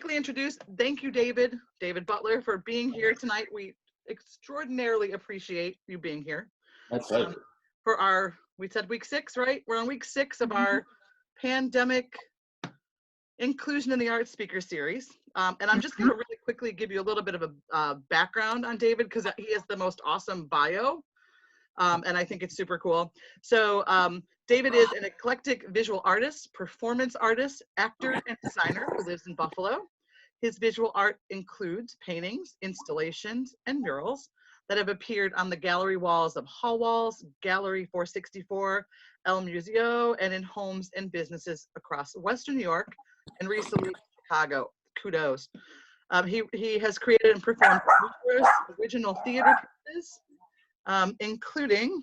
quickly introduce, thank you, David Butler, for being here tonight. We extraordinarily appreciate you being here. That's right. For our, we said week 6, right? We're on week 6 of our pandemic inclusion in the arts speaker series. And I'm just going to really quickly give you a little bit of a background on David, because he has the most awesome bio. And I think it's super cool. So David is an eclectic visual artist, performance artist, actor, and designer who lives in Buffalo. His visual art includes paintings, installations, and murals that have appeared on the gallery walls of Hall Walls, Gallery 464, El Museo, and in homes and businesses across Western New York and recently Chicago. Kudos. He has created and performed numerous original theater pieces, including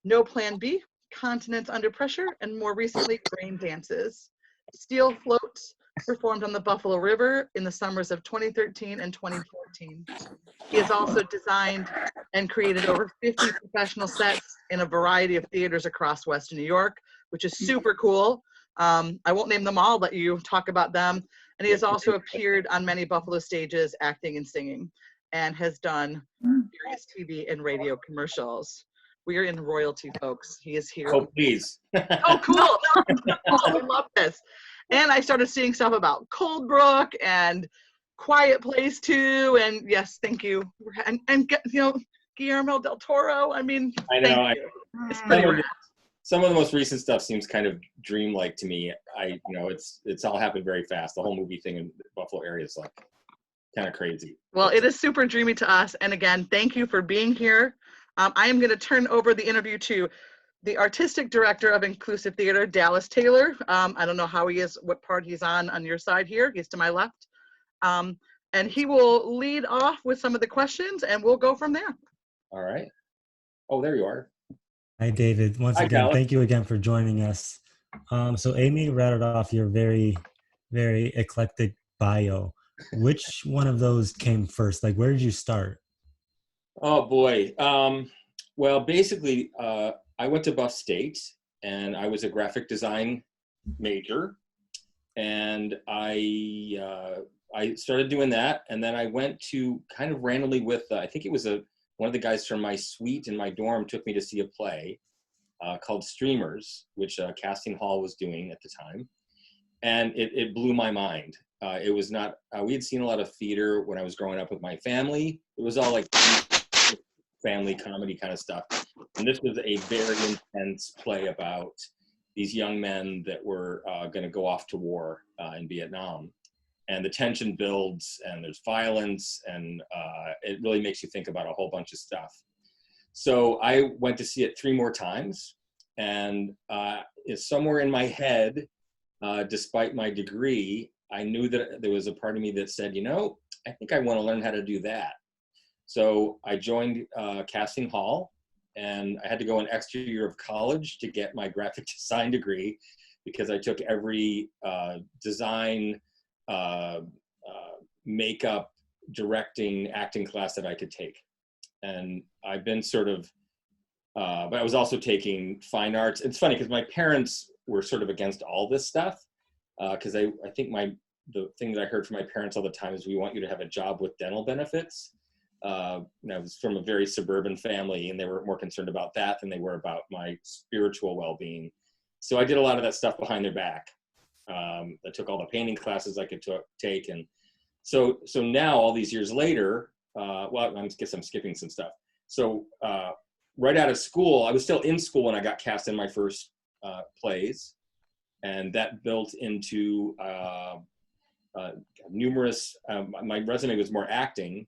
No Plan B, Continents Under Pressure, and more recently, Rain Dances. Steel Floats performed on the Buffalo River in the summers of 2013 and 2014. He has also designed and created over 50 professional sets in a variety of theaters across Western New York, which is super cool. I won't name them all, let you talk about them. And he has also appeared on many Buffalo stages, acting and singing, and has done various TV and radio commercials. We are in royalty, folks. He is here. Oh, please. Oh, cool. Oh, we love this. And I started seeing stuff about Coldbrook and Quiet Place too. And yes, thank you. And you know, Guillermo del Toro. I mean, I know. It's pretty rad. Some of the most recent stuff seems kind of dreamlike to me. You know, it's all happened very fast. The whole movie thing in the Buffalo area is like kind of crazy. Well, it is super dreamy to us. And again, thank you for being here. I am going to turn over the interview to the artistic director of Inclusive Theater, Dallas Taylor. I don't know how he is, what part he's on your side here. He's to my left. And he will lead off with some of the questions and we'll go from there. All right. Oh, there you are. Hi, David. Once again, Dallas. Thank you again for joining us. So Amy rattled off your very, very eclectic bio. Which one of those came first? Like, where did you start? Oh, boy. Well, basically, I went to Buff State, and I was a graphic design major. And I started doing that, and then I went to kind of randomly with, I think it was one of the guys from my suite in my dorm took me to see a play called Streamers, which Casting Hall was doing at the time. And it blew my mind. It was not, we had seen a lot of theater when I was growing up with my family. It was all like family comedy kind of stuff. And this was a very intense play about these young men that were going to go off to war in Vietnam. And the tension builds, and there's violence, and it really makes you think about a whole bunch of stuff. So I went to see it 3 more times, and it's somewhere in my head, despite my degree, I knew that there was a part of me that said, you know, I think I want to learn how to do that. So I joined Casting Hall, and I had to go an extra year of college to get my graphic design degree, because I took every design, makeup, directing, acting class that I could take. And I've been sort of, but I was also taking fine arts. It's funny because my parents were sort of against all this stuff, because I think the thing that I heard from my parents all the time is, we want you to have a job with dental benefits. I was from a very suburban family, and they were more concerned about that than they were about my spiritual well-being. So I did a lot of that stuff behind their back. I took all the painting classes I could take. And so now, all these years later, well, I guess I'm skipping some stuff. So right out of school, I was still in school when I got cast in my first plays. And that built into numerous, my resume was more acting.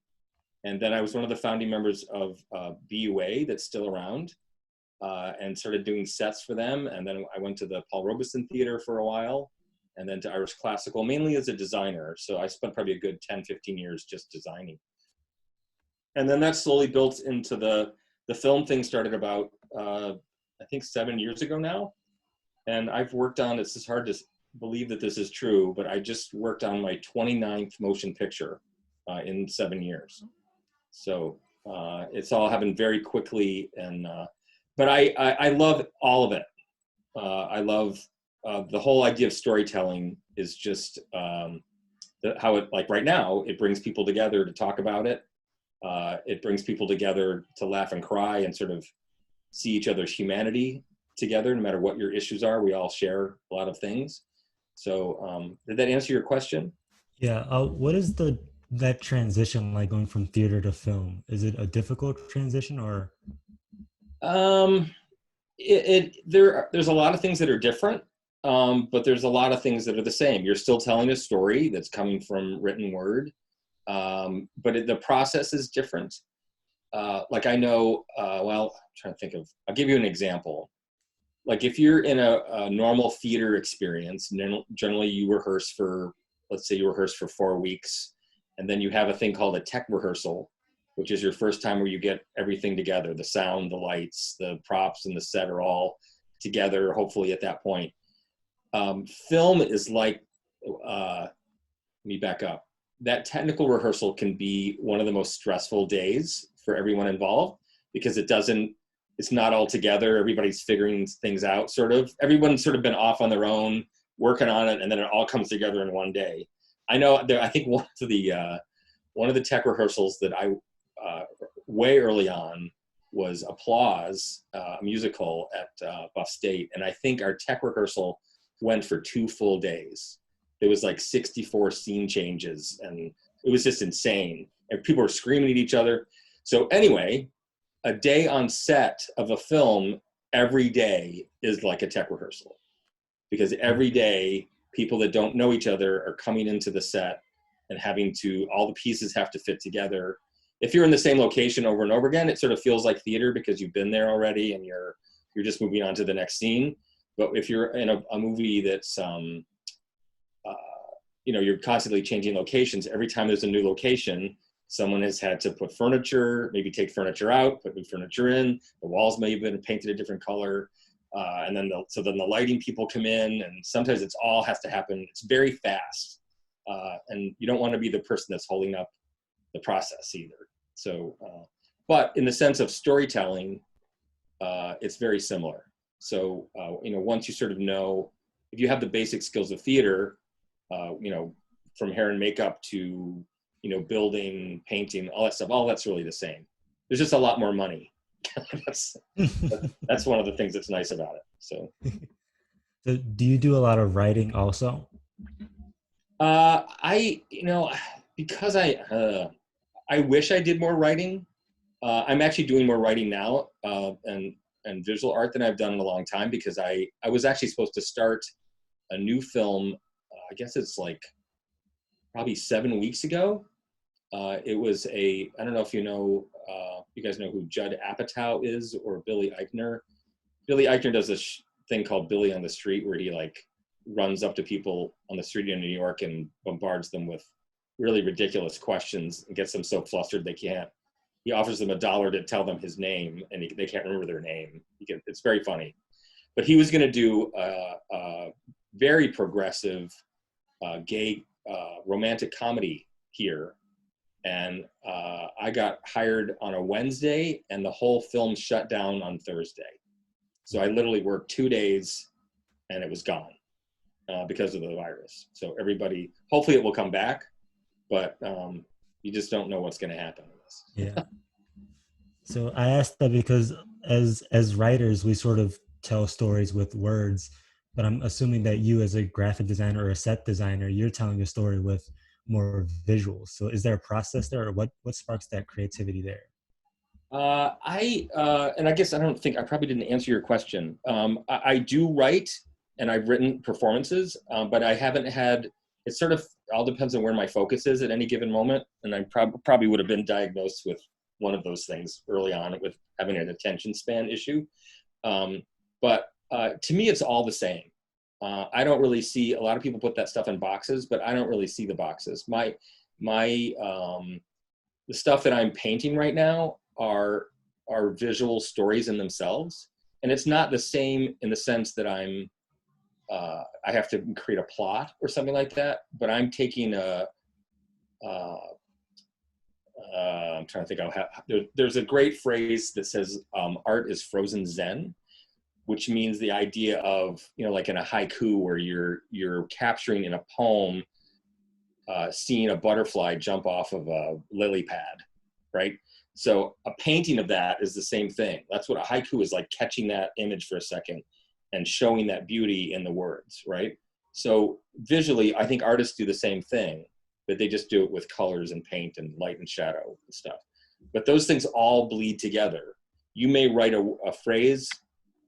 And then I was one of the founding members of BUA, that's still around, and started doing sets for them. And then I went to the Paul Robeson Theater for a while, and then to Irish Classical, mainly as a designer. So I spent probably a good 10, 15 years just designing. And then that slowly built into the film thing. Started about, I think 7 years ago now. And I've worked on, it's just hard to believe that this is true, but I just worked on my 29th motion picture in 7 years. So it's all happened very quickly. And but I love all of it. I love the whole idea of storytelling is just how it, like right now, it brings people together to talk about it. It brings people together to laugh and cry and sort of see each other's humanity together, no matter what your issues are. We all share a lot of things. So did that answer your question? Yeah. What is that transition like going from theater to film? Is it a difficult transition or? Um, there's a lot of things that are different, but there's a lot of things that are the same. You're still telling a story that's coming from written word, but the process is different. Like I know, well, I'm trying to think of, I'll give you an example. Like if you're in a normal theater experience, generally you rehearse for, let's say you rehearse for 4 weeks, and then you have a thing called a tech rehearsal, which is your first time where you get everything together, the sound, the lights, the props, and the set are all together, hopefully at that point. Film is like, let me back up. That technical rehearsal can be one of the most stressful days for everyone involved because it's not all together. Everybody's figuring things out, sort of. Everyone's sort of been off on their own, working on it, and then it all comes together in one day. I know I think one of the tech rehearsals that I way early on was Applause, a musical at Buff State, and I think our tech rehearsal went for 2 full days. There was like 64 scene changes, and it was just insane. And people were screaming at each other. So anyway, a day on set of a film every day is like a tech rehearsal, because every day people that don't know each other are coming into the set and all the pieces have to fit together. If you're in the same location over and over again, it sort of feels like theater because you've been there already and you're just moving on to the next scene. But if you're in a movie that's you're constantly changing locations. Every time there's a new location, someone has had to put furniture, maybe take furniture out, put new furniture in. The walls may have been painted a different color. And then the lighting people come in, and sometimes it's all has to happen. It's very fast. And you don't want to be the person that's holding up the process either. So, but in the sense of storytelling, it's very similar. So, once you sort of know, if you have the basic skills of theater, from hair and makeup to, building, painting, all that's really the same. There's just a lot more money. that's one of the things that's nice about it. So do you do a lot of writing also? Because I wish I did more writing. I'm actually doing more writing now, and visual art than I've done in a long time, because I was actually supposed to start a new film. I guess it's like probably 7 weeks ago. It was I don't know if you guys know who Judd Apatow is, or Billy Eichner. Billy Eichner does this thing called Billy on the Street, where he like runs up to people on the street in New York and bombards them with really ridiculous questions and gets them so flustered he offers them $1 to tell them his name, and they can't remember their name. It's very funny. But he was going to do a very progressive gay romantic comedy here. And I got hired on a Wednesday, and the whole film shut down on Thursday. So I literally worked 2 days, and it was gone because of the virus. So everybody, hopefully it will come back, but you just don't know what's going to happen in this. Yeah. So I asked that because as writers, we sort of tell stories with words, but I'm assuming that you, as a graphic designer or a set designer, you're telling a story with more visuals. So is there a process there, or what sparks that creativity there? And I guess I probably didn't answer your question. I do write, and I've written performances, but I haven't had, it sort of all depends on where my focus is at any given moment. And I probably would have been diagnosed with one of those things early on, with having an attention span issue. But to me, it's all the same. I don't really see, a lot of people put that stuff in boxes, but I don't really see the boxes. The stuff that I'm painting right now are visual stories in themselves. And it's not the same in the sense that I have to create a plot or something like that, but I'm taking I'm trying to think there's a great phrase that says art is frozen Zen, which means the idea of, like in a haiku, where you're capturing in a poem seeing a butterfly jump off of a lily pad, right? So a painting of that is the same thing. That's what a haiku is like, catching that image for a second and showing that beauty in the words, right? So visually, I think artists do the same thing, but they just do it with colors and paint and light and shadow and stuff. But those things all bleed together. You may write a phrase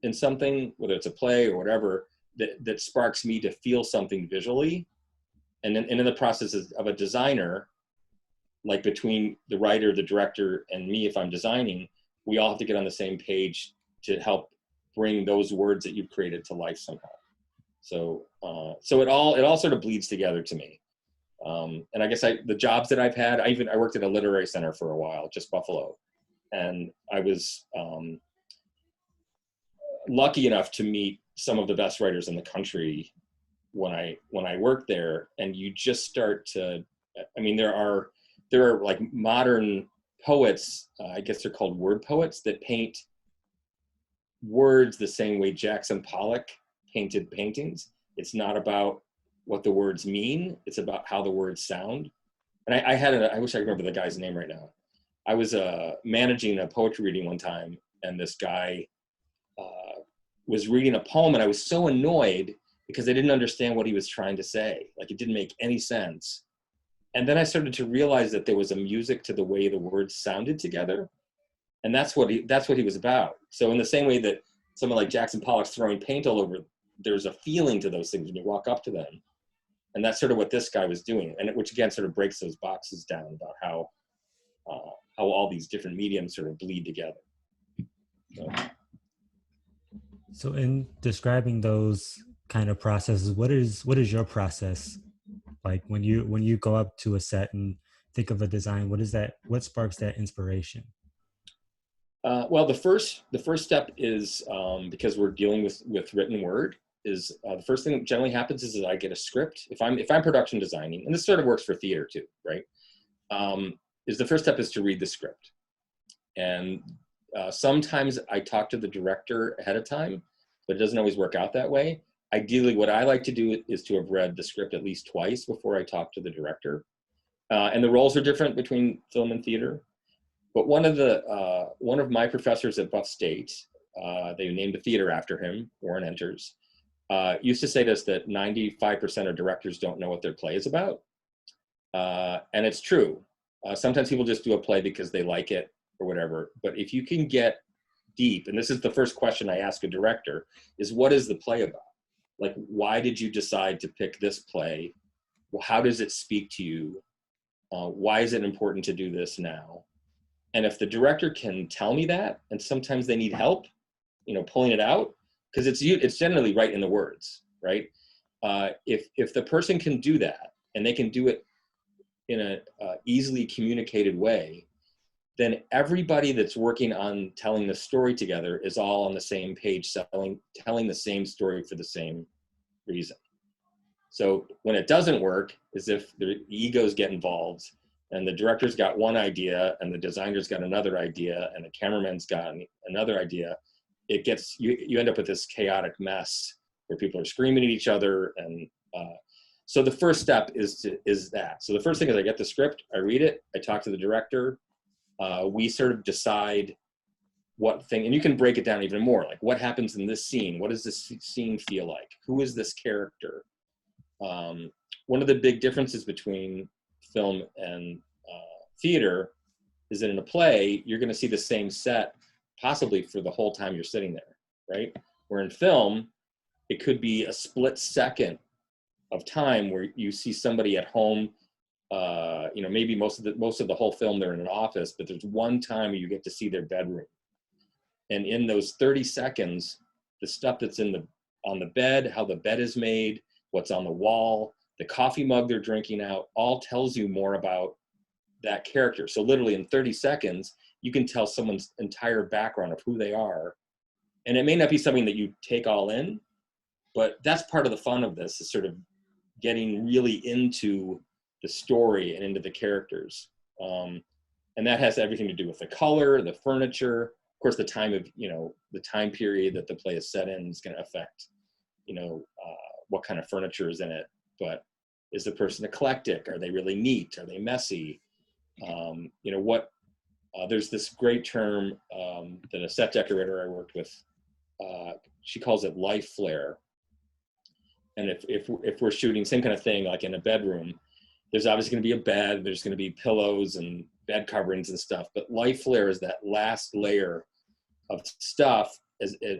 in something, whether it's a play or whatever, that sparks me to feel something visually. And then in the process of a designer, like between the writer, the director, and me, if I'm designing, we all have to get on the same page to help bring those words that you've created to life somehow. So so it all sort of bleeds together to me. And I guess the jobs that I've had, I worked at a literary center for a while, just Buffalo. And I was lucky enough to meet some of the best writers in the country when I worked there. And you just start to, I mean, there are like modern poets, I guess they're called word poets, that paint words the same way Jackson Pollock painted paintings. It's not about what the words mean, it's about how the words sound. And I wish I could remember the guy's name right now. I was managing a poetry reading one time, and this guy was reading a poem, and I was so annoyed because I didn't understand what he was trying to say. Like, it didn't make any sense. And then I started to realize that there was a music to the way the words sounded together. And that's what he was about. So in the same way that someone like Jackson Pollock's throwing paint all over, there's a feeling to those things when you walk up to them. And that's sort of what this guy was doing. And which again, sort of breaks those boxes down about how all these different mediums sort of bleed together. So in describing those kind of processes, what is your process like when you go up to a set and think of a design? What sparks that inspiration? Well, the first step is, because we're dealing with written word, is the first thing that generally happens is that I get a script. If I'm production designing, and this sort of works for theater too, right? Is the first step is to read the script. And sometimes I talk to the director ahead of time, but it doesn't always work out that way. Ideally, what I like to do is to have read the script at least twice before I talk to the director. And the roles are different between film and theater. But one of my professors at Buff State, they named a theater after him, Warren Enters, used to say to us that 95% of directors don't know what their play is about. And it's true. Sometimes people just do a play because they like it or whatever. But if you can get deep, and this is the first question I ask a director, is what is the play about? Like, why did you decide to pick this play? Well, how does it speak to you? Why is it important to do this now? And if the director can tell me that, and sometimes they need help, pulling it out, because it's generally right in the words, right? If the person can do that, and they can do it in a easily communicated way, then everybody that's working on telling the story together is all on the same page, telling the same story for the same reason. So when it doesn't work, is if the egos get involved, and the director's got one idea, and the designer's got another idea, and the cameraman's got another idea, it gets you end up with this chaotic mess where people are screaming at each other. And so the first step is that. So the first thing is I get the script, I read it, I talk to the director, we sort of decide what thing, and you can break it down even more, like what happens in this scene, what does this scene feel like, who is this character? One of the big differences between film and theater is that in a play, you're going to see the same set possibly for the whole time you're sitting there, right? Where in film, it could be a split second of time where you see somebody at home, maybe most of the whole film they're in an office, but there's one time where you get to see their bedroom. And in those 30 seconds, the stuff that's on the bed, how the bed is made, what's on the wall, the coffee mug they're drinking out, all tells you more about that character. So literally in 30 seconds, you can tell someone's entire background of who they are. And it may not be something that you take all in, but that's part of the fun of this, is sort of getting really into the story and into the characters. And that has everything to do with the color, the furniture, of course, the time of, the time period that the play is set in is going to affect, what kind of furniture is in it. But Is the person eclectic? Are they really neat? Are they messy? You know, what, there's this great term that a set decorator I worked with, she calls it life flare. And if we're shooting same kind of thing, like in a bedroom, there's obviously going to be a bed, there's going to be pillows and bed coverings and stuff, but life flare is that last layer of stuff.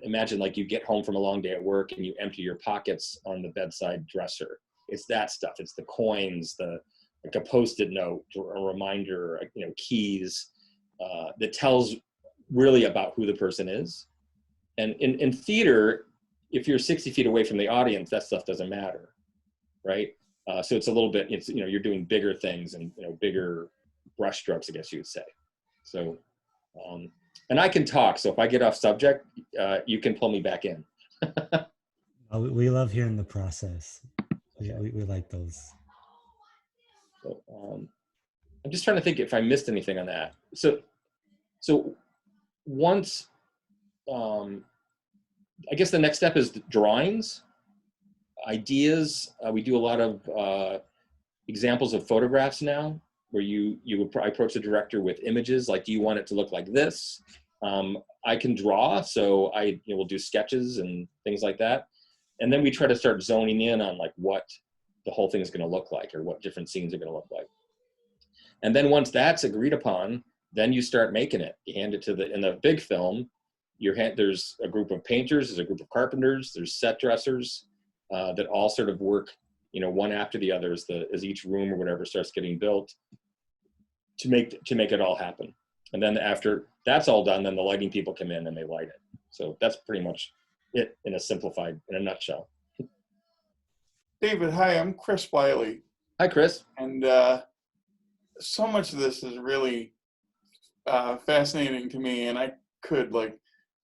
Imagine like you get home from a long day at work and you empty your pockets on the bedside dresser. It's that stuff. It's the coins, like a Post-it note or a reminder, you know, keys, that tells really about who the person is. And in theater, if you're 60 feet away from the audience, that stuff doesn't matter, right? So it's a little bit, you know, you're doing bigger things and, you know, bigger brush strokes, I guess you would say. So, and I can talk, so if I get off subject, you can pull me back in. We love hearing the process. Okay. We like those. So, I'm just trying to think if I missed anything on that. So once, I guess the next step is drawings, ideas. We do a lot of examples of photographs now, where you approach the director with images, like, do you want it to look like this? I can draw, so we'll do sketches and things like that. And then we try to start zoning in on like what the whole thing is going to look like, or what different scenes are going to look like. And then once that's agreed upon, then you start making it. You hand it in the big film, there's a group of painters, there's a group of carpenters, there's set dressers that all sort of work, you know, one after the other as each room or whatever starts getting built to make it all happen. And then after that's all done, then the lighting people come in and they light it. So that's pretty much it in a nutshell. David, hi, I'm Chris Wiley. Hi, Chris. And so much of this is really fascinating to me, and I could like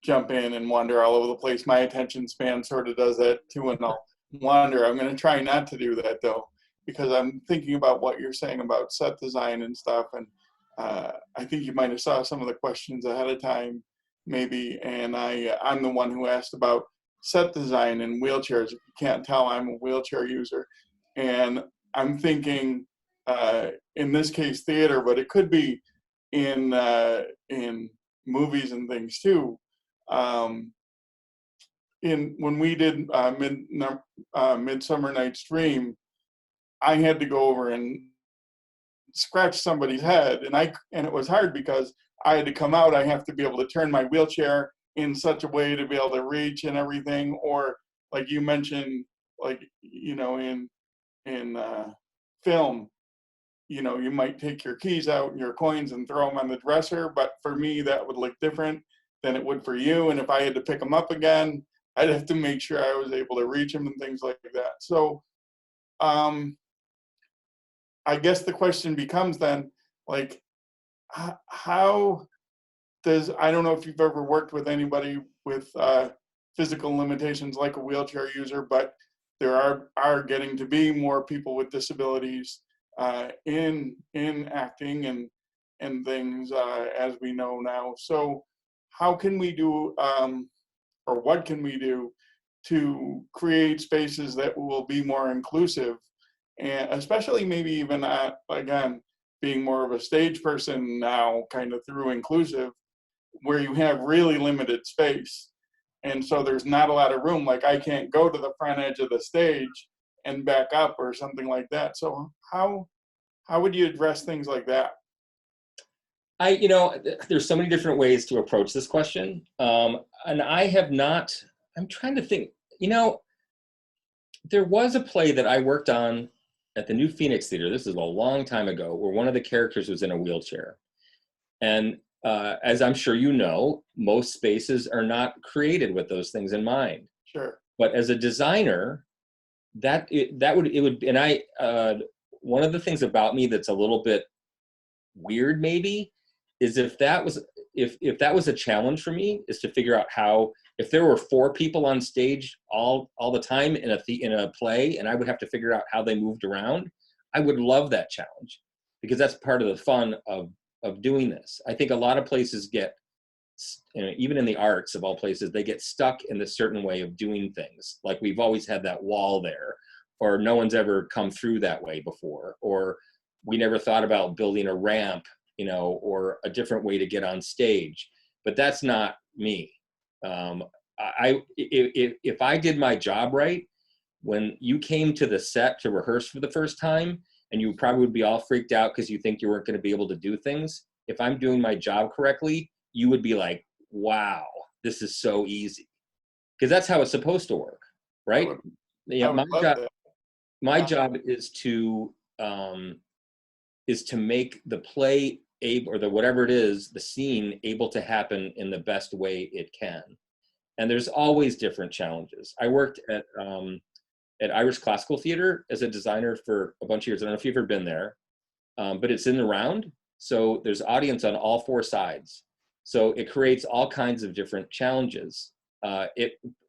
jump in and wander all over the place. My attention span sort of does that too, and I'll wander. I'm going to try not to do that though, because I'm thinking about what you're saying about set design and stuff, and I think you might have saw some of the questions ahead of time, maybe, and I'm the one who asked about set design and wheelchairs. If you can't tell, I'm a wheelchair user, and I'm thinking in this case theater, but it could be in movies and things too. When we did Midsummer Night's Dream, I had to go over and scratch somebody's head, and it was hard because I had to come out. I have to be able to turn my wheelchair in such a way to be able to reach and everything. Or like you mentioned, like, you know, in film, you know, you might take your keys out and your coins and throw them on the dresser, but for me that would look different than it would for you. And if I had to pick them up again, I'd have to make sure I was able to reach them and things like that. So I guess the question becomes then, like, how does, I don't know if you've ever worked with anybody with physical limitations like a wheelchair user, but there are getting to be more people with disabilities in acting and things, as we know now. So how can we do, or what can we do to create spaces that will be more inclusive, and especially maybe even again, being more of a stage person now, kind of through inclusive, where you have really limited space. And so there's not a lot of room, like I can't go to the front edge of the stage and back up or something like that. So how would you address things like that? You know, there's so many different ways to approach this question. And I have not, I'm trying to think, you know, there was a play that I worked on at the New Phoenix Theater. This is a long time ago, where one of the characters was in a wheelchair. And as I'm sure you know, most spaces are not created with those things in mind. Sure. But as a designer, one of the things about me that's a little bit weird maybe is if that was a challenge for me, is to figure out how, if there were 4 people on stage all the time in a play, and I would have to figure out how they moved around, I would love that challenge, because that's part of the fun of doing this. I think a lot of places get, you know, even in the arts of all places, they get stuck in this certain way of doing things. Like we've always had that wall there, or no one's ever come through that way before, or we never thought about building a ramp, you know, or a different way to get on stage. But that's not me. If I did my job right, when you came to the set to rehearse for the first time, and you probably would be all freaked out because you think you weren't going to be able to do things. If I'm doing my job correctly, you would be like, wow, this is so easy. Because that's how it's supposed to work, right? Yeah, I would love that. my job is to make the play able, or the whatever it is, the scene able to happen in the best way it can. And there's always different challenges. I worked at Irish Classical Theater as a designer for a bunch of years. I don't know if you've ever been there, but it's in the round. So there's audience on all four sides. So it creates all kinds of different challenges. I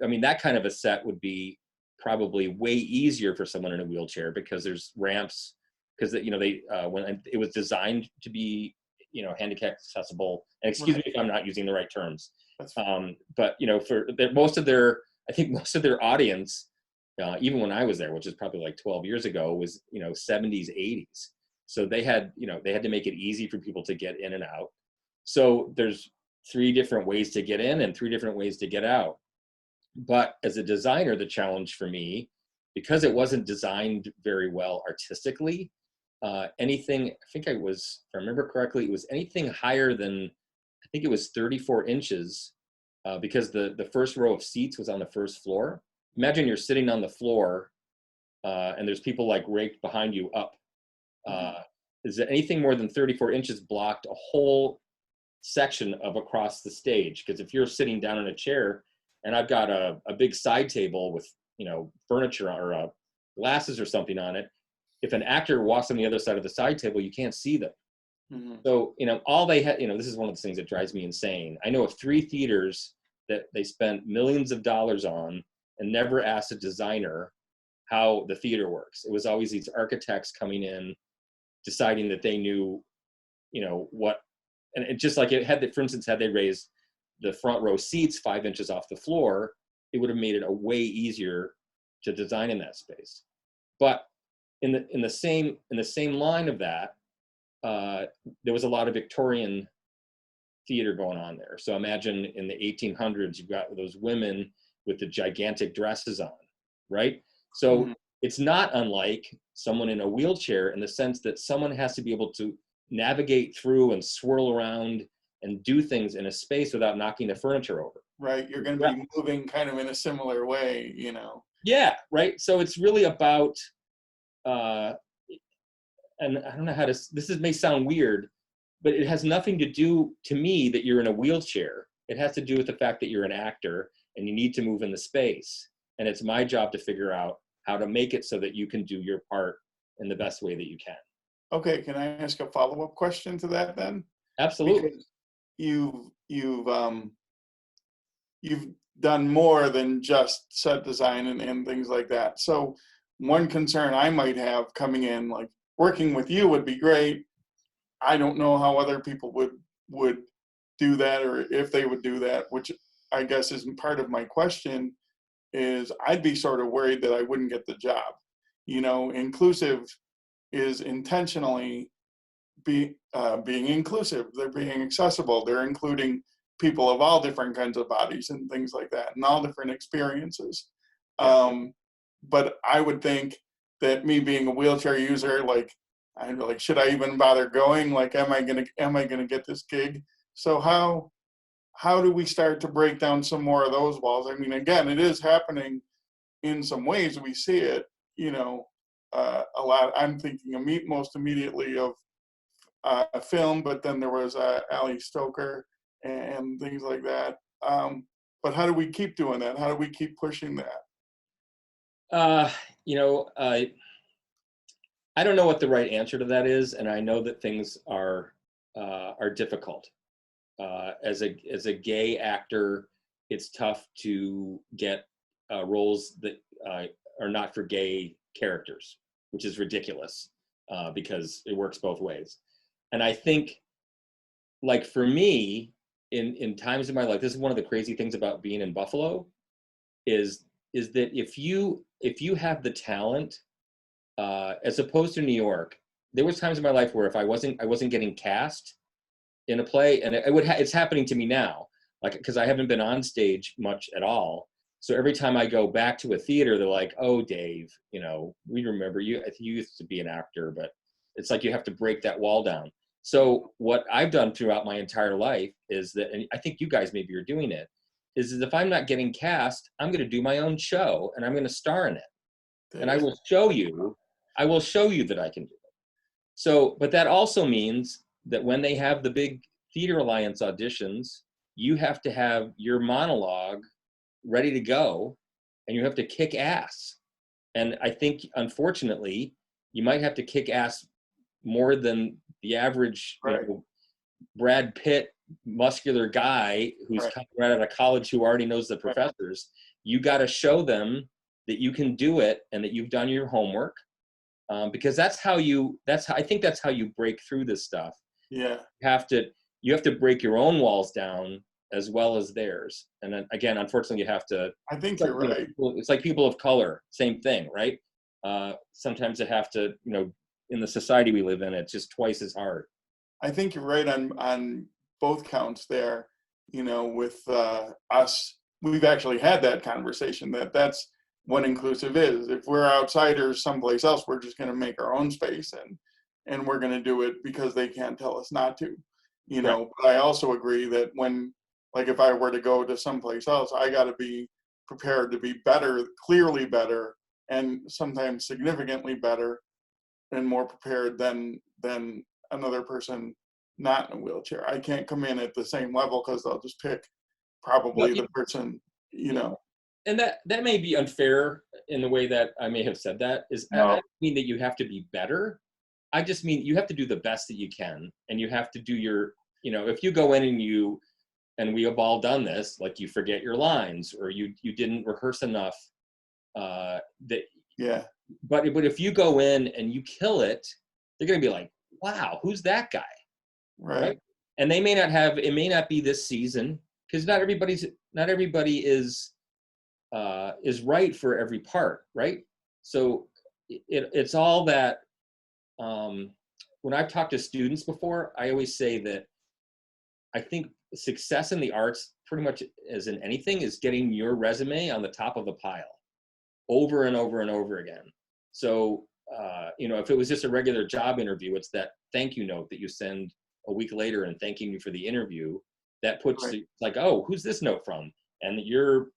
mean, that kind of a set would be probably way easier for someone in a wheelchair because there's ramps, because you know when it was designed to be, you know, handicap accessible. And excuse me if I'm not using the right terms. But you know, for most of their audience, even when I was there, which is probably like 12 years ago, was, you know, 70s, 80s. So they had to make it easy for people to get in and out. So there's 3 different ways to get in and 3 different ways to get out. But as a designer, the challenge for me, because it wasn't designed very well artistically, anything, I think if I remember correctly, it was anything higher than, I think it was 34 inches, because the first row of seats was on the first floor. Imagine you're sitting on the floor, and there's people like raked behind you up. Is that anything more than 34 inches blocked a whole section of across the stage? Because if you're sitting down in a chair and I've got a big side table with, you know, furniture or glasses or something on it, if an actor walks on the other side of the side table, you can't see them. So, you know, all they had, you know, this is one of the things that drives me insane. I know of 3 theaters that they spent millions of dollars on and never asked a designer how the theater works. It was always these architects coming in, deciding that they knew, you know, what, and it just like it had, for instance, had they raised the front row seats 5 inches off the floor, it would have made it a way easier to design in that space. But in the same line of that, there was a lot of Victorian theater going on there. So imagine in the 1800s, you've got those women with the gigantic dresses on, right? So it's not unlike someone in a wheelchair in the sense that someone has to be able to navigate through and swirl around and do things in a space without knocking the furniture over. Right, you're going to be moving kind of in a similar way, you know. Yeah, right. So it's really about, and I don't know how to, may sound weird, but it has nothing to do, to me, that you're in a wheelchair. It has to do with the fact that you're an actor and you need to move in the space. And it's my job to figure out how to make it so that you can do your part in the best way that you can. Okay, can I ask a follow-up question to that then? Absolutely. Because you've done more than just set design and things like that. So one concern I might have coming in, like working with you would be great. I don't know how other people would do that, or if they would do that, which I guess is part of my question, is I'd be sort of worried that I wouldn't get the job. You know, inclusive is intentionally being inclusive. They're being accessible. They're including people of all different kinds of bodies and things like that, and all different experiences. But I would think that me being a wheelchair user, like, I'm like, should I even bother going? Like, am I gonna get this gig? So how do we start to break down some more of those walls? I mean, again, it is happening in some ways. We see it, you know, a lot. I'm thinking most immediately of a film, but then there was Ali Stoker and things like that. But how do we keep doing that? How do we keep pushing that? You know, I don't know what the right answer to that is, and I know that things are difficult. As a gay actor, it's tough to get roles that are not for gay characters, which is ridiculous because it works both ways. And I think, like for me, in times in my life, this is one of the crazy things about being in Buffalo, is that if you if you have the talent, as opposed to New York, there was times in my life where if I wasn't getting cast in a play, and it's happening to me now, like, because I haven't been on stage much at all. So every time I go back to a theater, they're like, "Oh, Dave, we remember you. I think you used to be an actor," but it's like you have to break that wall down. So what I've done throughout my entire life is that, and I think you guys maybe are doing it, is that if I'm not getting cast, I'm going to do my own show and I'm going to star in it, and I will show you that I can do it. So, but that also means that when they have the big Theater Alliance auditions, you have to have your monologue ready to go, and you have to kick ass. And I think, unfortunately, you might have to kick ass more than the average, Right. Brad Pitt, muscular guy who's Right. coming right out of college who already knows the professors. You got to show them that you can do it and that you've done your homework, because I think that's how you break through this stuff. Yeah. You have to break your own walls down as well as theirs. And then again, unfortunately, you have to. I think you're right. It's like people of color, same thing, right? Sometimes they have to, in the society we live in, it's just twice as hard. I think you're right on both counts there. With us, we've actually had that conversation that's what inclusive is. If we're outsiders someplace else, we're just going to make our own space and we're going to do it because they can't tell us not to. Right. But I also agree that if I were to go to someplace else, I got to be prepared to be better, clearly better, and sometimes significantly better and more prepared than another person not in a wheelchair. I can't come in at the same level because they'll just pick probably the person, And that may be unfair in the way that I may have said that. I don't mean that you have to be better. I just mean you have to do the best that you can, and you have to do your, if you go in and we have all done this, like you forget your lines or you didn't rehearse enough, yeah. But if you go in and you kill it, they're going to be like, "Wow, who's that guy?" Right. And it may not be this season, because not everybody is right for every part, right? So it's all that. When I've talked to students before, I always say that I think success in the arts, pretty much as in anything, is getting your resume on the top of the pile over and over and over again. So, if it was just a regular job interview, it's that thank you note that you send a week later and thanking you for the interview. That puts like, oh, who's this note from? And your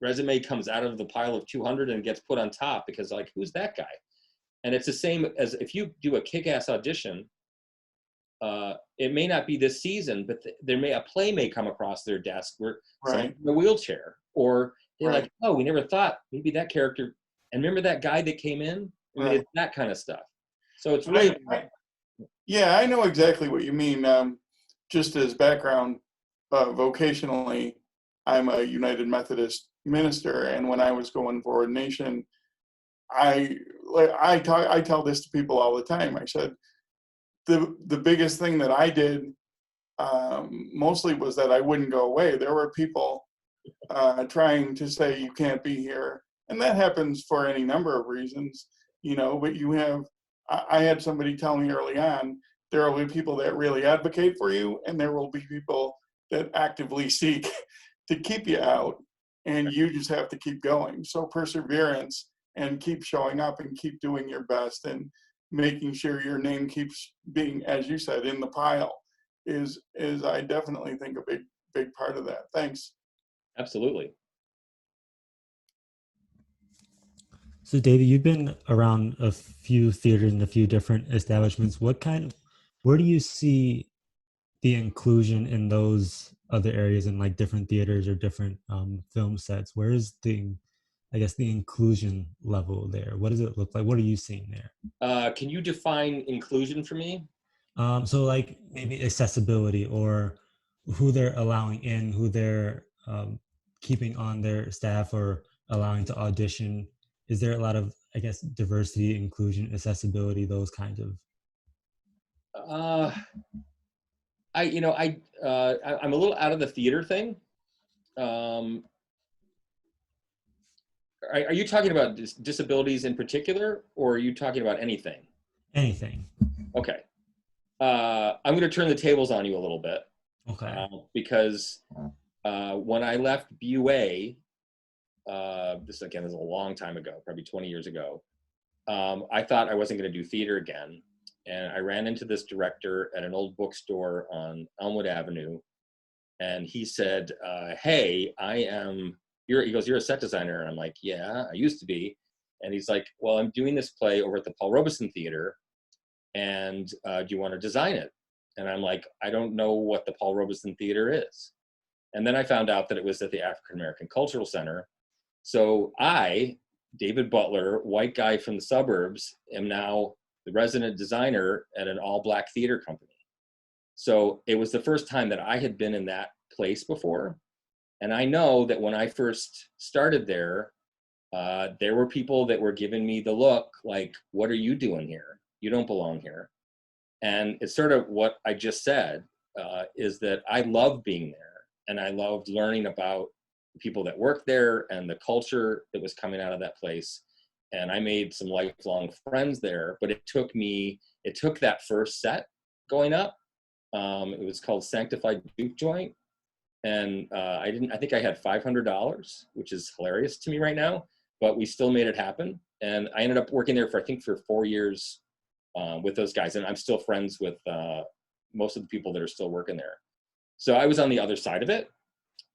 resume comes out of the pile of 200 and gets put on top because, like, who's that guy? And it's the same as if you do a kick-ass audition. It may not be this season, but a play may come across their desk where someone's in a wheelchair, or they're like, oh, we never thought maybe that character. And remember that guy that came in? I mean, it's that kind of stuff. So it's really. I know exactly what you mean. Just as background, vocationally, I'm a United Methodist minister, and when I was going for ordination, I tell this to people all the time. I said the biggest thing that I did mostly was that I wouldn't go away. There were people trying to say you can't be here, and that happens for any number of reasons, but I had somebody tell me early on, there will be people that really advocate for you, and there will be people that actively seek to keep you out, and you just have to keep going. So perseverance and keep showing up and keep doing your best and making sure your name keeps being, as you said, in the pile is I definitely think a big part of that. Thanks. Absolutely. So, David, you've been around a few theaters and a few different establishments. Where do you see the inclusion in those other areas in like different theaters or different film sets? Where is the inclusion level there? What does it look like? What are you seeing there? Can you define inclusion for me? So like maybe accessibility or who they're allowing in, who they're keeping on their staff or allowing to audition. Is there a lot of, diversity, inclusion, accessibility, those kinds of? I'm a little out of the theater thing. are you talking about disabilities in particular, or are you talking about anything? Anything. Okay. I'm going to turn the tables on you a little bit. Okay. Because when I left BUA, this again is a long time ago, probably 20 years ago, I thought I wasn't going to do theater again. And I ran into this director at an old bookstore on Elmwood Avenue. And he said, hey, he goes, you're a set designer. And I'm like, yeah, I used to be. And he's like, well, I'm doing this play over at the Paul Robeson Theater. And do you want to design it? And I'm like, I don't know what the Paul Robeson Theater is. And then I found out that it was at the African American Cultural Center. So I, David Butler, white guy from the suburbs, am now the resident designer at an all-black theater company. So it was the first time that I had been in that place before. And I know that when I first started there were people that were giving me the look like, what are you doing here? You don't belong here. And it's sort of what I just said, is that I loved being there. And I loved learning about the people that worked there and the culture that was coming out of that place. And I made some lifelong friends there, but it took that first set going up. It was called Sanctified Juke Joint. And I think I had $500, which is hilarious to me right now, but we still made it happen. And I ended up working there for 4 years with those guys. And I'm still friends with most of the people that are still working there. So I was on the other side of it.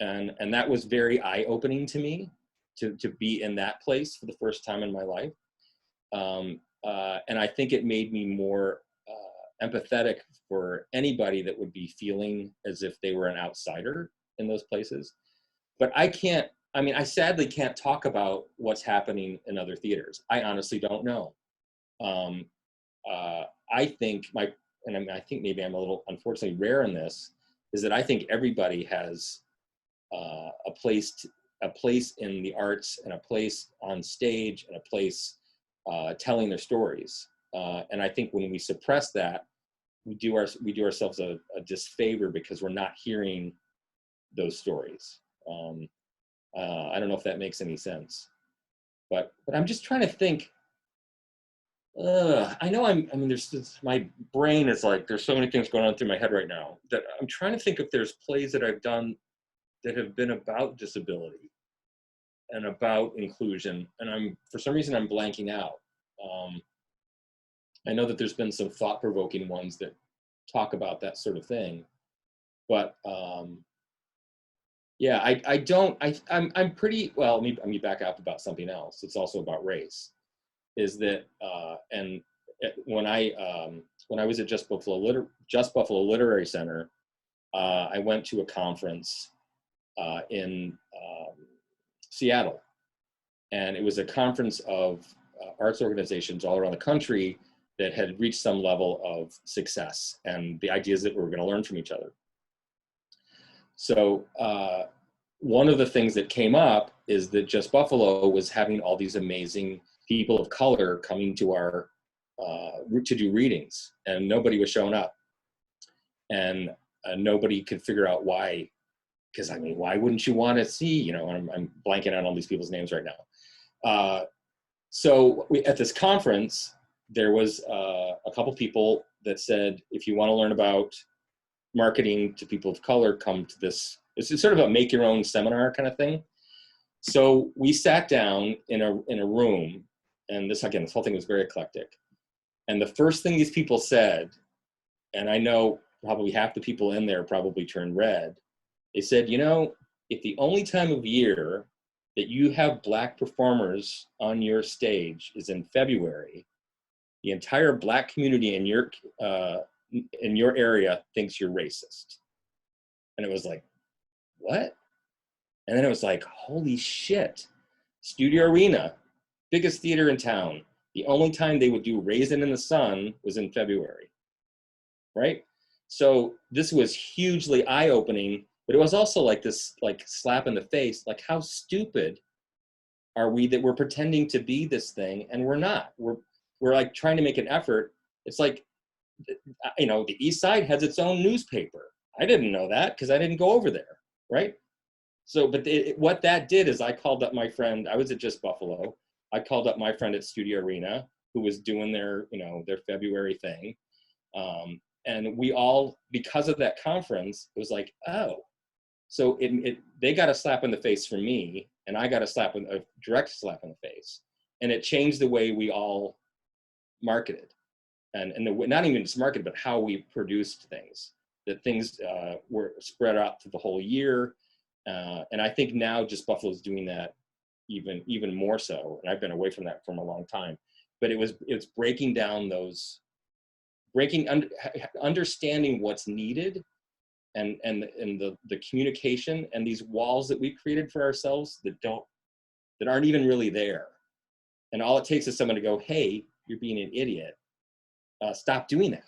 And that was very eye-opening to me to be in that place for the first time in my life. And I think it made me more empathetic for anybody that would be feeling as if they were an outsider in those places. But I sadly can't talk about what's happening in other theaters. I honestly don't know. I think I think maybe I'm a little unfortunately rare in this, is that I think everybody has a place in the arts and a place on stage and a place telling their stories. And I think when we suppress that, we do ourselves a disfavor because we're not hearing those stories. I don't know if that makes any sense, but I'm just trying to think. I know my brain is like, there's so many things going on through my head right now that I'm trying to think if there's plays that I've done that have been about disability and about inclusion. And for some reason, I'm blanking out. I know that there's been some thought-provoking ones that talk about that sort of thing, but yeah, I'm pretty, well, let me back up about something else. It's also about race, is that, when I was at Just Buffalo Literary Center, I went to a conference in Seattle, and it was a conference of arts organizations all around the country that had reached some level of success, and the idea is that we were going to learn from each other. So one of the things that came up is that Just Buffalo was having all these amazing people of color coming to our to do readings, and nobody was showing up, and nobody could figure out why. Because why wouldn't you want to see? I'm blanking on all these people's names right now. So at this conference, there was a couple people that said, if you want to learn about marketing to people of color, come to this. It's sort of a make your own seminar kind of thing. So we sat down in a room, and this whole thing was very eclectic. And the first thing these people said, and I know probably half the people in there probably turned red, they said, if the only time of year that you have Black performers on your stage is in February, the entire Black community in your area thinks you're racist. And it was like, what? And then it was like, holy shit. Studio Arena, biggest theater in town. The only time they would do Raisin in the Sun was in February, right? So this was hugely eye-opening, but it was also like this slap in the face, like how stupid are we that we're pretending to be this thing and we're not. We're like trying to make an effort. It's like, the East Side has its own newspaper. I didn't know that because I didn't go over there, right? So, but what that did is I called up my friend. I was at Just Buffalo. I called up my friend at Studio Arena, who was doing their, their February thing. And we all, because of that conference, it was like, oh, so they got a slap in the face from me, and I got a direct slap in the face. And it changed the way we all marketed. And not even just marketed, but how we produced things. That things were spread out through the whole year. And I think now Just Buffalo is doing that even more so. And I've been away from that for a long time. But it's breaking down those, understanding what's needed, and the communication, and these walls that we created for ourselves that aren't even really there. And all it takes is someone to go, hey, you're being an idiot. Stop doing that.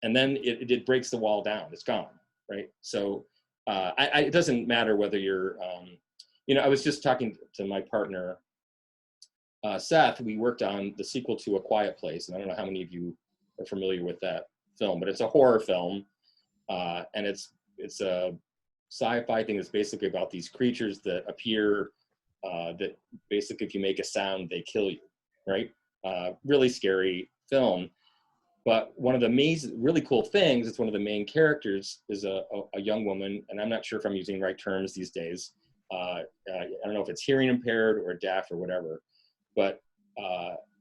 And then it breaks the wall down. It's gone, right? So it doesn't matter whether you're, I was just talking to my partner, Seth. We worked on the sequel to A Quiet Place. And I don't know how many of you are familiar with that film, but it's a horror film. And it's a sci-fi thing that's basically about these creatures that appear, that basically if you make a sound, they kill you, right? Really scary film. But one of the really cool things is one of the main characters is a young woman, and I'm not sure if I'm using the right terms these days. I don't know if it's hearing impaired or deaf or whatever, but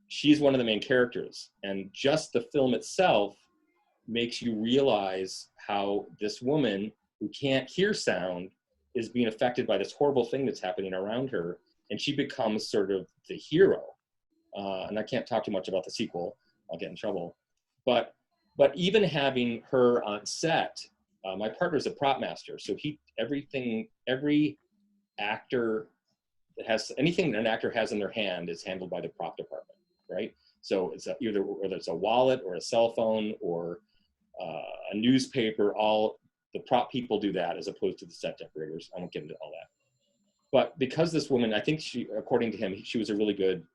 she's one of the main characters. And just the film itself makes you realize how this woman who can't hear sound is being affected by this horrible thing that's happening around her. And she becomes sort of the hero. And I can't talk too much about the sequel. I'll get in trouble. But even having her on set, my partner's a prop master. So every actor that has anything that an actor has in their hand is handled by the prop department, right? So it's either whether it's a wallet or a cell phone or a newspaper, all the prop people do that as opposed to the set decorators. I won't get into all that. But because this woman, I think according to him, she was a really good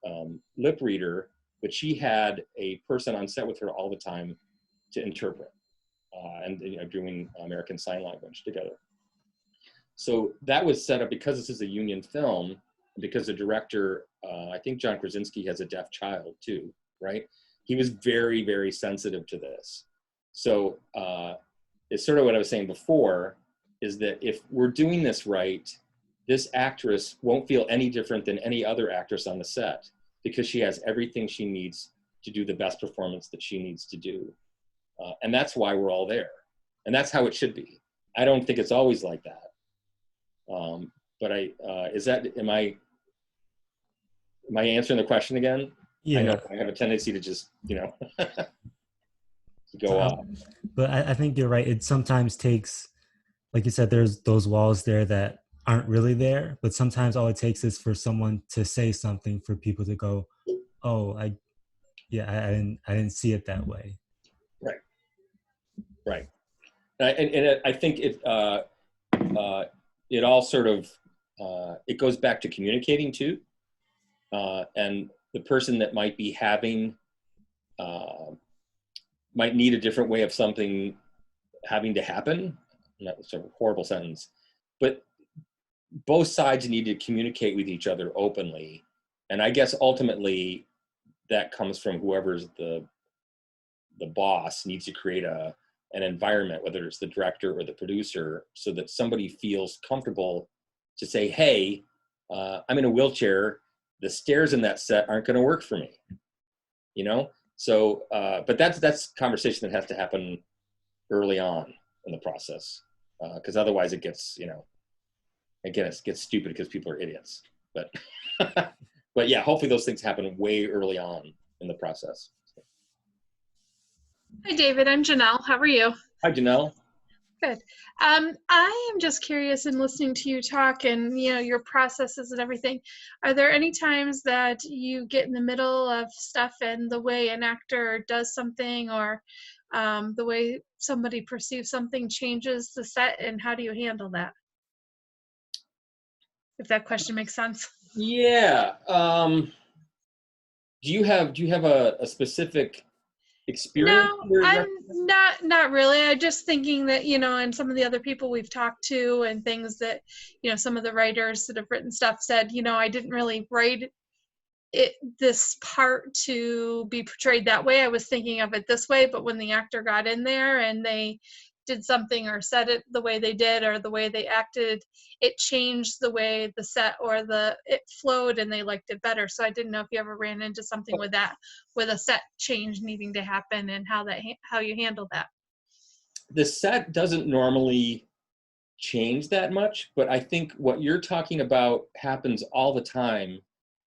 lip reader, but she had a person on set with her all the time to interpret and doing American Sign Language together. So that was set up because this is a union film, because the director, I think John Krasinski has a deaf child too, right? He was very, very sensitive to this. So it's sort of what I was saying before, is that if we're doing this right, this actress won't feel any different than any other actress on the set, because she has everything she needs to do the best performance that she needs to do. And that's why we're all there. And that's how it should be. I don't think it's always like that. But am I answering the question again? Yeah. I know I have a tendency to just, to go off. But I think you're right. It sometimes takes, like you said, there's those walls there that aren't really there, but sometimes all it takes is for someone to say something for people to go, oh, I didn't see it that way. Right. And I think it all sort of, it goes back to communicating too. And the person that might be having, might need a different way of something having to happen. That's a horrible sentence, but both sides need to communicate with each other openly. And I guess ultimately that comes from whoever's the boss needs to create an environment, whether it's the director or the producer, so that somebody feels comfortable to say, hey, I'm in a wheelchair. The stairs in that set aren't going to work for me, So, but that's conversation that has to happen early on in the process, because otherwise it gets, again, it gets stupid because people are idiots. But, but yeah, hopefully those things happen way early on in the process. Hi, David. I'm Janelle. How are you? Hi, Janelle. Good. I am just curious in listening to you talk and, your processes and everything. Are there any times that you get in the middle of stuff and the way an actor does something or the way somebody perceives something changes the set, and how do you handle that? If that question makes sense. Yeah. Do you have a specific experience? No, I'm not really. I'm just thinking that, and some of the other people we've talked to and things that, some of the writers that have written stuff said, I didn't really write this part to be portrayed that way. I was thinking of it this way, but when the actor got in there and they did something or said it the way they did or the way they acted, it changed the way the set or it flowed and they liked it better. So I didn't know if you ever ran into something with that, with a set change needing to happen and how you handle that. The set doesn't normally change that much, but I think what you're talking about happens all the time.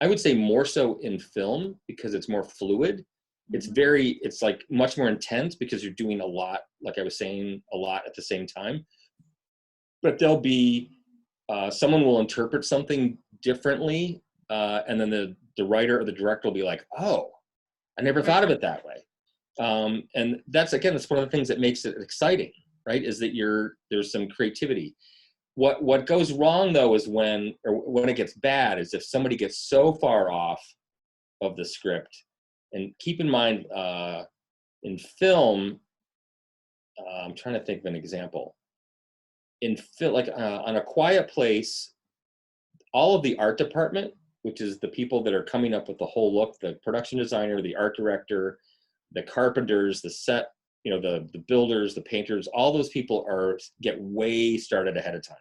I would say more so in film because it's more fluid. It's like much more intense because you're doing a lot, like I was saying, a lot at the same time. But there'll be, someone will interpret something differently, and then the writer or the director will be like, oh, I never thought of it that way. And that's one of the things that makes it exciting, right? Is that there's some creativity. What goes wrong though is when it gets bad is if somebody gets so far off of the script. And keep in mind, in film, I'm trying to think of an example. In film, like on A Quiet Place, all of the art department, which is the people that are coming up with the whole look, the production designer, the art director, the carpenters, the set, the builders, the painters, all those people get way started ahead of time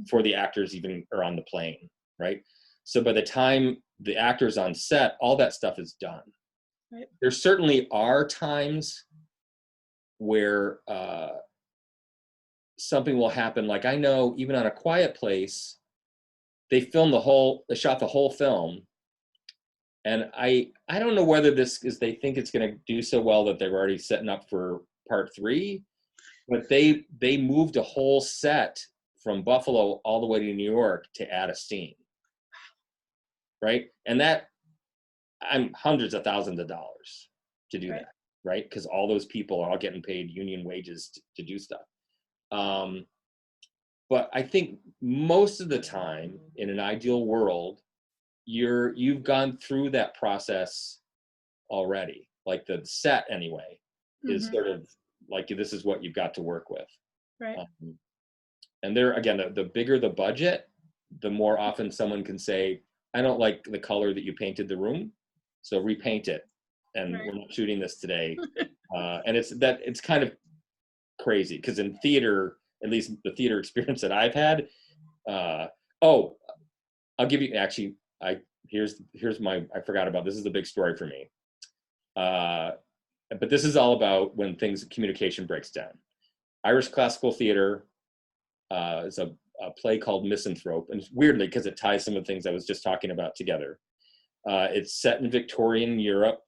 before the actors even are on the plane, right? So by the time the actor's on set, all that stuff is done. Right. There certainly are times where something will happen. Like I know even on A Quiet Place, they shot the whole film. And I don't know whether this is they think it's going to do so well that they're already setting up for part 3, but they moved a whole set from Buffalo all the way to New York to add a scene, right? And that I'm hundreds of thousands of dollars to do that, right? Because all those people are all getting paid union wages to do stuff. But I think most of the time in an ideal world, you've gone through that process already. Like the set anyway is sort of like this is what you've got to work with. Right. And there again, the bigger the budget, the more often someone can say, I don't like the color that you painted the room, so repaint it. And we're not shooting this today. And it's kind of crazy because in theater, at least the theater experience that I've had, I'll give you actually. Here's my, I forgot about, this is the big story for me. But this is all about when communication breaks down. Irish Classical Theater is a play called Misanthrope, and weirdly, because it ties some of the things I was just talking about together. It's set in Victorian Europe.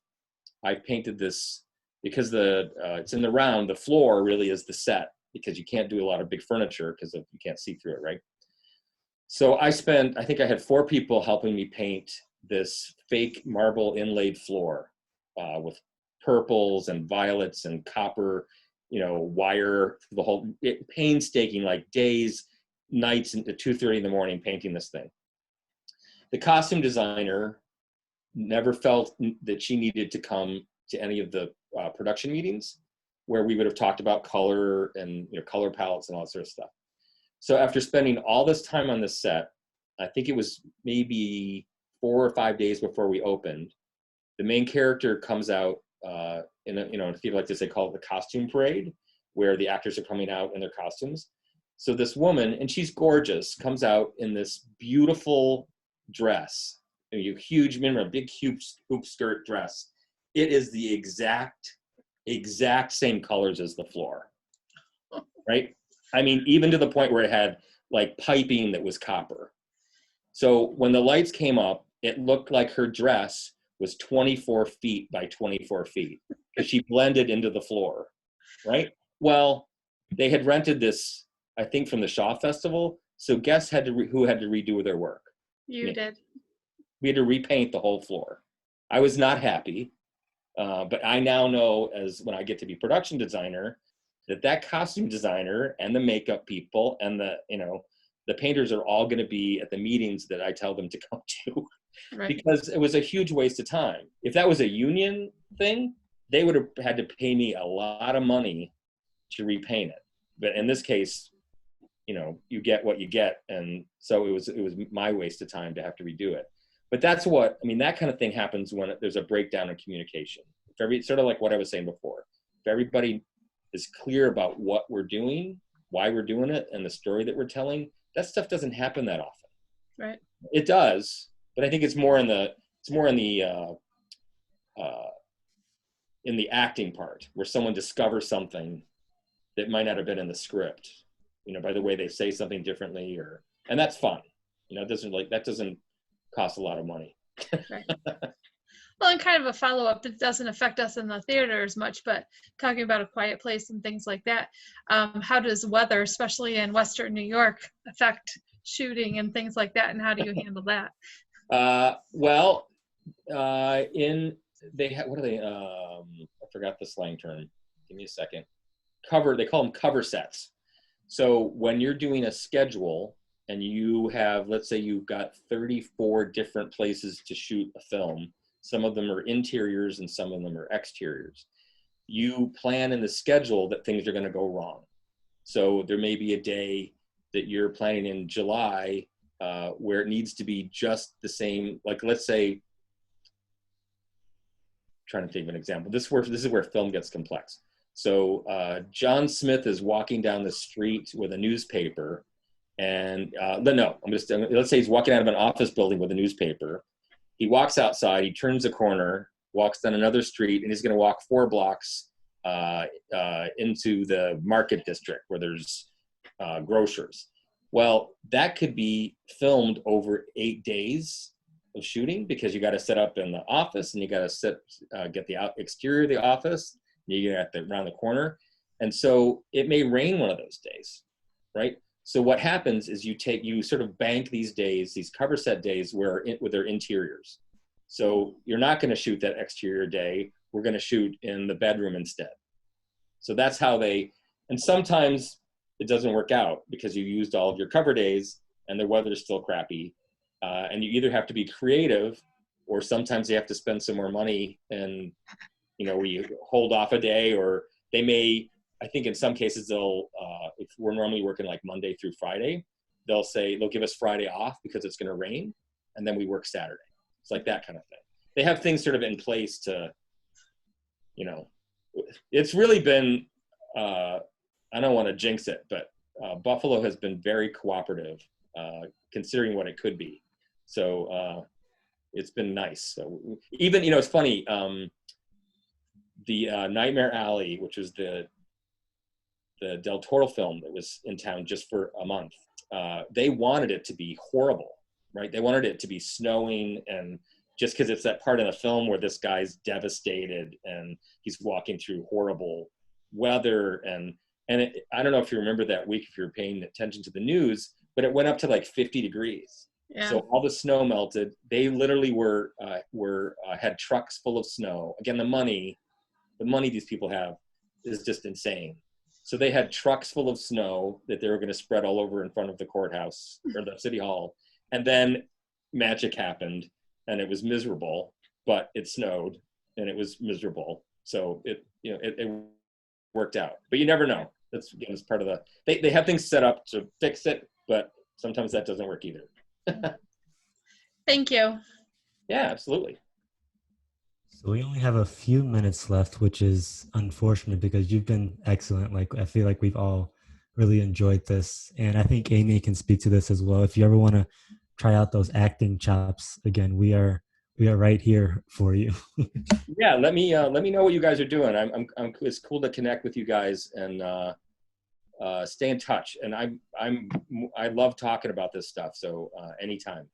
I painted this because it's in the round, the floor really is the set because you can't do a lot of big furniture because you can't see through it, right? So I think I had 4 people helping me paint this fake marble inlaid floor with purples and violets and copper, wire, the whole, painstaking, like days, nights, into 2:30 in the morning painting this thing. The costume designer never felt that she needed to come to any of the production meetings where we would have talked about color and color palettes and all that sort of stuff. So after spending all this time on this set, I think it was maybe 4 or 5 days before we opened, the main character comes out in a theater like this, they call it the costume parade, where the actors are coming out in their costumes. So this woman, and she's gorgeous, comes out in this beautiful dress, a huge, remember, a big hoop skirt dress. It is the exact same colors as the floor, right? I mean, even to the point where it had like piping that was copper. So when the lights came up, it looked like her dress was 24 feet by 24 feet because she blended into the floor, right? Well, they had rented this, I think, from the Shaw Festival. So guess who had to redo their work? You did. We had to repaint the whole floor. I was not happy, but I now know, as when I get to be production designer, that costume designer and the makeup people and the painters are all going to be at the meetings that I tell them to come to, right? Because it was a huge waste of time. If that was a union thing, they would have had to pay me a lot of money to repaint it. But in this case, you know, you get what you get. And so it was my waste of time to have to redo it. But that's what, I mean, that kind of thing happens when there's a breakdown in communication. Sort of like what I was saying before. If everybody is clear about what we're doing, why we're doing it, and the story that we're telling, that stuff doesn't happen that often. Right. It does, but I think it's more in the acting part, where someone discovers something that might not have been in the script, you know, by the way they say something differently, and that's fun. You know, that doesn't cost a lot of money. Right. Well, and kind of a follow-up that doesn't affect us in the theater as much, but talking about A Quiet Place and things like that, how does weather, especially in Western New York, affect shooting and things like that, and how do you handle that? What are they? I forgot the slang term. Give me a second. They call them cover sets. So when you're doing a schedule and you have, let's say you've got 34 different places to shoot a film, some of them are interiors and some of them are exteriors. You plan in the schedule that things are going to go wrong. So there may be a day that you're planning in July where it needs to be just the same. Like, let's say, trying to think of an example. This is where film gets complex. So John Smith is walking down the street with a newspaper, and let's say he's walking out of an office building with a newspaper. He walks outside, he turns a corner, walks down another street, and he's going to walk 4 blocks into the market district where there's grocers. Well, that could be filmed over 8 days of shooting, because you got to set up in the office, and you got to get the exterior of the office, and you got to around the corner. And so it may rain one of those days, right? So what happens is you sort of bank these days, these cover set days with their interiors. So you're not going to shoot that exterior day. We're going to shoot in the bedroom instead. So that's how and sometimes it doesn't work out because you used all of your cover days and the weather's still crappy. And you either have to be creative, or sometimes you have to spend some more money, and, you know, where you hold off a day, or they may, I think in some cases if we're normally working like Monday through Friday, they'll give us Friday off because it's going to rain, and then we work Saturday. It's like that kind of thing. They have things sort of in place to, you know, it's really been, I don't want to jinx it, but Buffalo has been very cooperative, considering what it could be. So it's been nice. So even, you know, it's funny, the Nightmare Alley, which was the Del Toro film that was in town just for a month, they wanted it to be horrible, right? They wanted it to be snowing, and just because it's that part of the film where this guy's devastated and he's walking through horrible weather, and I don't know if you remember that week, if you were paying attention to the news, but it went up to like 50 degrees. Yeah. So all the snow melted. They literally had trucks full of snow. Again, the money these people have is just insane. So they had trucks full of snow that they were going to spread all over in front of the courthouse or the city hall. And then magic happened, and it was miserable, but it snowed and it was miserable. So it worked out, but you never know. That's, again, it's part of they have things set up to fix it, but sometimes that doesn't work either. Thank you. Yeah, absolutely. So we only have a few minutes left, which is unfortunate because you've been excellent. Like, I feel like we've all really enjoyed this. And I think Amy can speak to this as well. If you ever want to try out those acting chops, again, we are right here for you. Yeah, let me know what you guys are doing. It's cool to connect with you guys and stay in touch. And I love talking about this stuff. So anytime.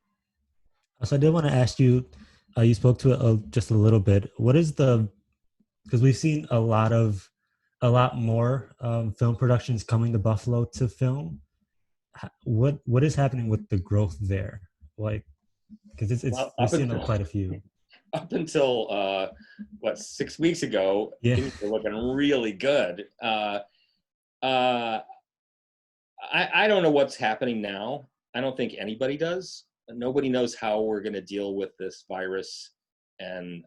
So I did want to ask you, you spoke to it just a little bit. What is because we've seen a lot more film productions coming to Buffalo to film. What is happening with the growth there? Like, because we've seen quite a few. Up until 6 weeks ago, yeah, things were looking really good. I don't know what's happening now. I don't think anybody does. Nobody knows how we're going to deal with this virus. And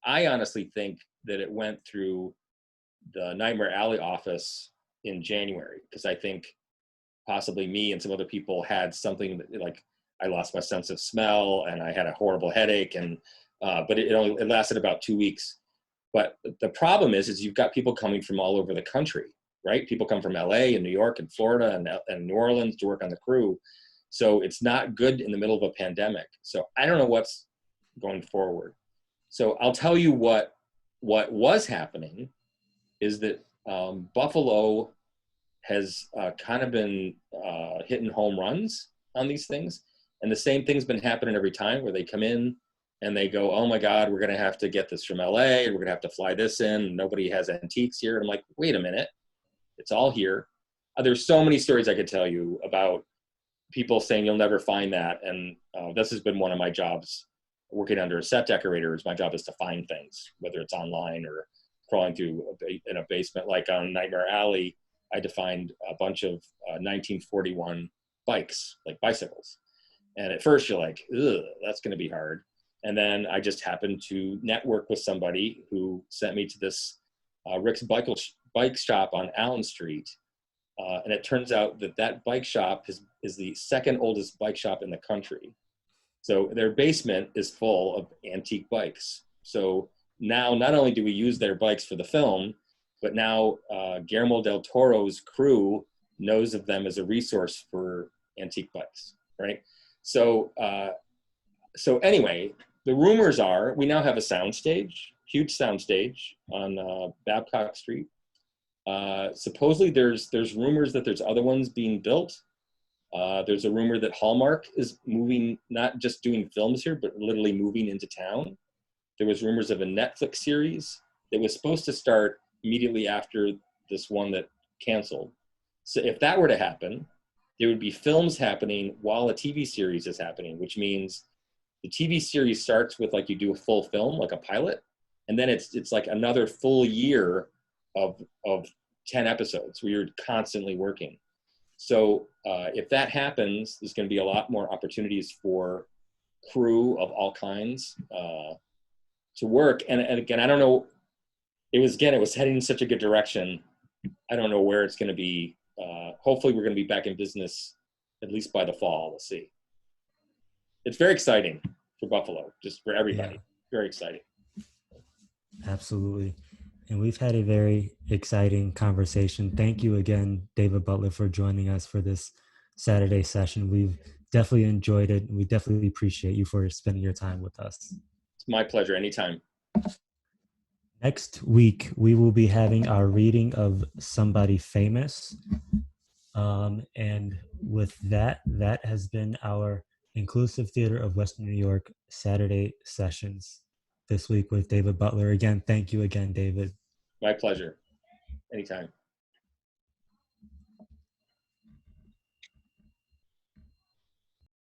I honestly think that it went through the Nightmare Alley office in January, because I think possibly me and some other people had something that, like, I lost my sense of smell and I had a horrible headache, and but it lasted about 2 weeks. But the problem is you've got people coming from all over the country, right? People come from LA and New York and Florida and New Orleans to work on the crew. So it's not good in the middle of a pandemic. So I don't know what's going forward. So I'll tell you what was happening is that Buffalo has kind of been hitting home runs on these things. And the same thing's been happening every time, where they come in and they go, oh my God, we're going to have to get this from LA, and we're going to have to fly this in. Nobody has antiques here. And I'm like, wait a minute, it's all here. There's so many stories I could tell you about people saying you'll never find that. And this has been one of my jobs working under a set decorator. My job is to find things, whether it's online or crawling through in a basement. Like on Nightmare Alley, I had to find a bunch of 1941 bikes, like bicycles. And at first you're like, ugh, that's going to be hard. And then I just happened to network with somebody who sent me to this Rick's bike shop on Allen Street. And it turns out that bike shop is the second oldest bike shop in the country. So their basement is full of antique bikes. So now not only do we use their bikes for the film, but now Guillermo del Toro's crew knows of them as a resource for antique bikes, right? So anyway, the rumors are we now have a soundstage, huge soundstage on Babcock Street. Supposedly there's rumors that there's other ones being built. There's a rumor that Hallmark is moving, not just doing films here, but literally moving into town. There was rumors of a Netflix series that was supposed to start immediately after this one that canceled. So if that were to happen, there would be films happening while a TV series is happening, which means the TV series starts with, like, you do a full film, like a pilot, and then it's like another full year of 10 episodes where you're constantly working. So if that happens, there's going to be a lot more opportunities for crew of all kinds to work. And again, I don't know, it was heading in such a good direction. I don't know where it's going to be. Hopefully we're going to be back in business at least by the fall. We'll see. It's very exciting for Buffalo, just for everybody. Yeah. Very exciting. Absolutely. And we've had a very exciting conversation. Thank you again, David Butler, for joining us for this Saturday session. We've definitely enjoyed it. And we definitely appreciate you for spending your time with us. It's my pleasure. Anytime. Next week, we will be having our reading of Somebody Famous. And with that has been our Inclusive Theater of Western New York Saturday sessions this week with David Butler. Again, thank you again, David. My pleasure. Anytime.